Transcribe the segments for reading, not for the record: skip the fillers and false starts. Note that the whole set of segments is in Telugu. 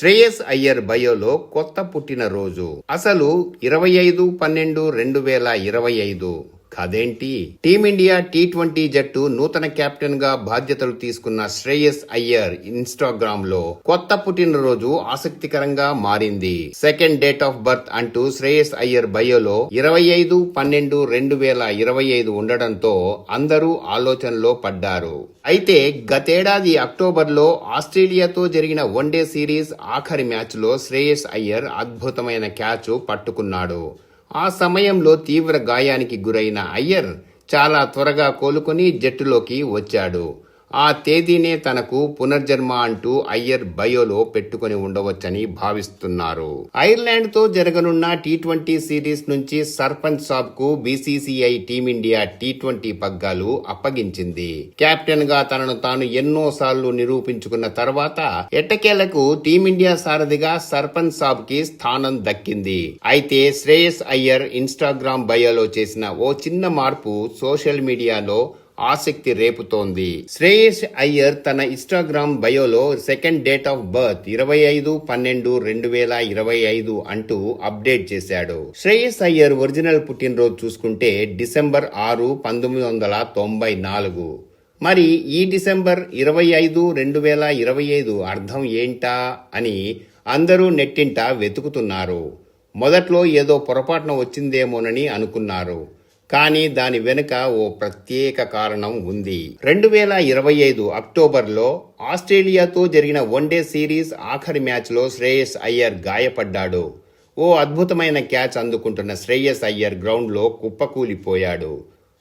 శ్రేయస్ అయ్యర్ బయోలో కొత్త పుట్టినరోజు. అసలు 25/12/2025 కదేంటి? టీమిండియా టీ20 జట్టు నూతన కెప్టెన్ గా బాధ్యతలు తీసుకున్న శ్రేయస్ అయ్యర్ ఇన్స్టాగ్రామ్ లో కొత్త పుట్టినరోజు ఆసక్తికరంగా మారింది. సెకండ్ డేట్ ఆఫ్ బర్త్ అంటూ శ్రేయస్ అయ్యర్ బయోలో 25/12/2025 ఉండడంతో అందరూ ఆలోచనలో పడ్డారు. అయితే గతేడాది అక్టోబర్లో ఆస్ట్రేలియాతో జరిగిన వన్డే సిరీస్ ఆఖరి మ్యాచ్ లో శ్రేయస్ అయ్యర్ అద్భుతమైన క్యాచ్ పట్టుకున్నాడు. ఆ సమయంలో తీవ్ర గాయానికి గురైన అయ్యర్ చాలా త్వరగా కోలుకొని జట్టులోకి వచ్చాడు. ఆ తేదీనే తనకు పునర్జన్మ అంటూ అయ్యర్ బయోలో పెట్టుకుని ఉండవచ్చని భావిస్తున్నారు. ఐర్లాండ్ తో జరగనున్న టీ20 సిరీస్ నుంచి సర్పంచ్ సాబ్ కు బీసీసీఐ టీమిండియా టీ20 పగ్గాలు అప్పగించింది. కెప్టెన్ గా తనను తాను ఎన్నోసార్లు నిరూపించుకున్న తర్వాత ఎట్టకేలకు టీమిండియా సారథిగా సర్పంచ్ సాబ్ కి స్థానం దక్కింది. అయితే శ్రేయస్ అయ్యర్ ఇన్స్టాగ్రామ్ బయోలో చేసిన ఓ చిన్న మార్పు సోషల్ మీడియాలో ఆసక్తి రేపుతోంది. శ్రేయస్ అయ్యర్ తన ఇన్స్టాగ్రామ్ బయోలో సెకండ్ డేట్ ఆఫ్ బర్త్ 25/12/2025 అంటూ అప్డేట్ చేశాడు. శ్రేయస్ అయ్యర్ ఒరిజినల్ పుట్టినరోజు చూసుకుంటే డిసెంబర్ 6, 1994. మరి ఈ డిసెంబర్ 25, 2025 అర్థం ఏంటా అని అందరూ నెట్టింట వెతుకుతున్నారు. మొదట్లో ఏదో పొరపాటున వచ్చిందేమోనని అనుకున్నారు. కానీ దాని వెనుక ఓ ప్రత్యేక కారణం ఉంది. 2025 అక్టోబర్లో ఆస్ట్రేలియాతో జరిగిన వన్డే సిరీస్ ఆఖరి మ్యాచ్లో శ్రేయస్ అయ్యర్ గాయపడ్డాడు. ఓ అద్భుతమైన క్యాచ్ అందుకుంటున్న శ్రేయస్ అయ్యర్ గ్రౌండ్లో కుప్పకూలిపోయాడు.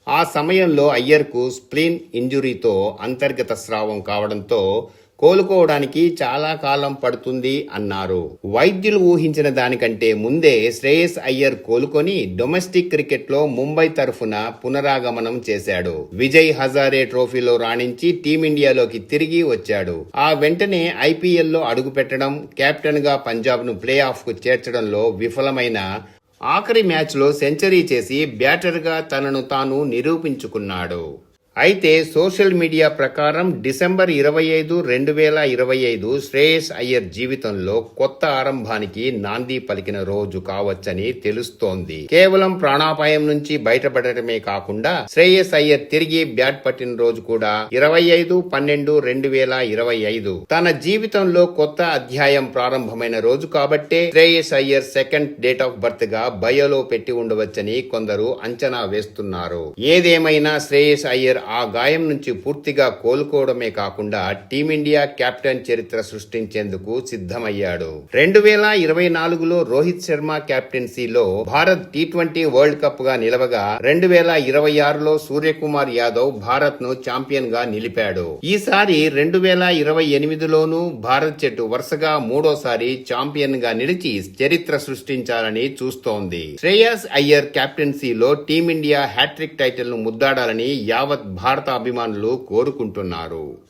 ఆ సమయంలో అయ్యర్కు స్ప్లీన్ ఇంజురీతో అంతర్గత స్రావం కావడంతో కోలుకోవడానికి చాలా కాలం పడుతుంది అన్నారు. వైద్యులు ఊహించిన దానికంటే ముందే శ్రేయస్ అయ్యర్ కోలుకొని డొమెస్టిక్ క్రికెట్ లో ముంబై తరఫున పునరాగమనం చేశాడు. విజయ్ హజారే ట్రోఫీలో రాణించి టీమిండియాలోకి తిరిగి వచ్చాడు. ఆ వెంటనే ఐపీఎల్ లో అడుగుపెట్టడం, కెప్టెన్ గా పంజాబ్ ను ప్లే ఆఫ్ కు చేర్చడంలో విఫలమైన ఆఖరి మ్యాచ్ లో సెంచరీ చేసి బ్యాటర్ గా తనను తాను నిరూపించుకున్నాడు. అయితే సోషల్ మీడియా ప్రకారం డిసెంబర్ 25, 2025 శ్రేయస్ అయ్యర్ జీవితంలో కొత్త ఆరంభానికి నాంది పలికిన రోజు కావచ్చని తెలుస్తోంది. కేవలం ప్రాణాపాయం నుంచి బయటపడటమే కాకుండా శ్రేయస్ అయ్యర్ తిరిగి బ్యాట్ పట్టిన రోజు కూడా 25/12/2025 తన జీవితంలో కొత్త అధ్యాయం ప్రారంభమైన రోజు కాబట్టే Shreyas Iyer second date of birth గా బయోలో పెట్టి ఉండవచ్చని కొందరు అంచనా వేస్తున్నారు. ఏదేమైనా శ్రేయస్ అయ్యర్ ఆ గాయం నుంచి పూర్తిగా కోలుకోవడమే కాకుండా టీమిండియా కెప్టెన్ చరిత్ర సృష్టించేందుకు సిద్ధమయ్యాడు. 2024లో రోహిత్ శర్మ కెప్టెన్సీలో భారత్ టీ20 వరల్డ్ కప్ గా నిలవగా 2026లో సూర్యకుమార్ యాదవ్ భారత్ ను ఛాంపియన్ గా నిలిపాడు. ఈసారి 2028లోనూ భారత్ జట్టు వరుసగా మూడోసారి ఛాంపియన్ గా నిలిచి చరిత్ర సృష్టించాలని చూస్తోంది. శ్రేయస్ అయ్యర్ కెప్టెన్సీలో టీమిండియా హ్యాట్రిక్ టైటిల్ ను ముద్దాడాలని యావత్ భారత అభిమానులు కోరుకుంటున్నారు.